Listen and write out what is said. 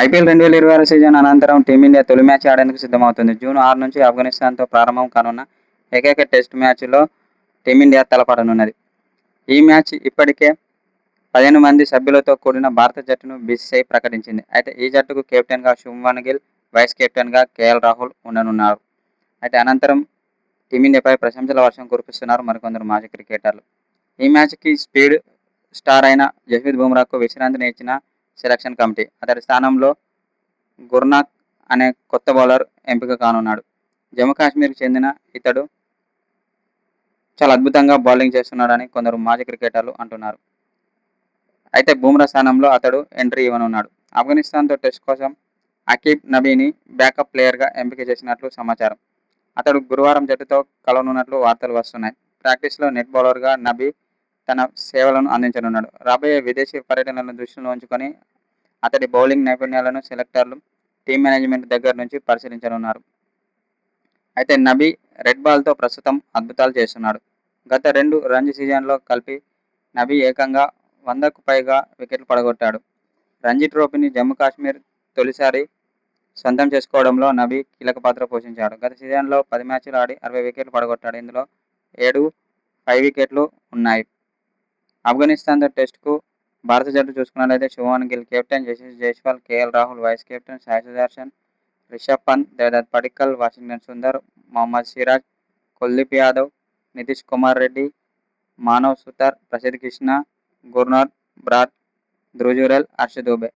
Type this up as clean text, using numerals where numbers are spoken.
IPL 2026 season అనంతరం team India తొలి match ఆడేందుకు సిద్ధమవుతుంది. జూన్ 6 నుంచి ఆఫ్ఘనిస్తాన్‌తో ప్రారంభం కానున్న ఏకైక టెస్టు మ్యాచ్‌లో టీమిండియా తలపడనున్నది. ఈ మ్యాచ్ ఇప్పటికే 15 మంది సభ్యులతో కూడిన భారత జట్టును బీసీసీఐ ప్రకటించింది. అయితే ఈ జట్టుకు కెప్టెన్‌గా శుభ్మన్ గిల్, వైస్ కెప్టెన్‌గా కేఎల్ రాహుల్ ఉండనున్నారు. అయితే అనంతరం టీమిండియాపై ప్రశంసల వర్షం కురిపిస్తున్నారు మరికొందరు మాజీ క్రికెటర్లు. ఈ మ్యాచ్‌కి స్పీడ్ స్టార్ అయిన జస్ప్రీత్ బుమ్రాకు విశ్రాంతిని ఇచ్చిన సెలెక్షన్ కమిటీ. అతడి స్థానంలో గుర్నాక్ అనే కొత్త బౌలర్ ఎంపిక కానున్నాడు. జమ్మూ కాశ్మీర్‌కి చెందిన ఇతడు చాలా అద్భుతంగా బౌలింగ్ చేస్తున్నాడని కొందరు మాజీ క్రికెటర్లు అంటున్నారు. అయితే బుమ్రా స్థానంలో అతడు ఎంట్రీ ఇవ్వనున్నాడు. ఆఫ్ఘనిస్తాన్‌తో టెస్ట్ కోసం అకీబ్ నబీని బ్యాకప్ ప్లేయర్‌గా ఎంపిక చేసినట్లు సమాచారం. అతడు గురువారం జట్టుతో కలవనున్నట్లు వార్తలు వస్తున్నాయి. ప్రాక్టీస్‌లో నెట్ బౌలర్‌గా నబీ తన సేవలను అందించనున్నాడు. రాబోయే విదేశీ పర్యటనలను దృష్టిలో ఉంచుకొని అతడి బౌలింగ్ నైపుణ్యాలను సెలెక్టర్లు, టీమ్ మేనేజ్మెంట్ దగ్గర నుంచి పరిశీలించనున్నారు. అయితే నబీ రెడ్ బాల్‌తో ప్రస్తుతం అద్భుతాలు చేస్తున్నాడు. గత 2 రంజీ సీజన్లలో కలిపి నబీ ఏకంగా 100కు పైగా వికెట్లు పడగొట్టాడు. రంజీ ట్రోఫీని జమ్మూ కాశ్మీర్ తొలిసారి సొంతం చేసుకోవడంలో నబీ కీలక పాత్ర పోషించాడు. గత సీజన్లో 10 మ్యాచ్లు ఆడి 60 వికెట్లు పడగొట్టాడు. ఇందులో 7 పై వికెట్లు ఉన్నాయి. ఆఫ్ఘనిస్తాన్‌తో టెస్టుకు భారత జట్టు చూసుకున్నట్లయితే Shubman Gill captain, Yashasvi Jaiswal, KL Rahul vice captain, Sai Sudharsan, Rishabh Pant, Devdutt Padikkal, Washington Sundar, Mohammed Siraj, Kuldeep Yadav, Nitish Kumar Reddy, Manav Suthar, Prasidh Krishna, Gurnoor Brar, Dhruv Jurel, Harsh Dubey.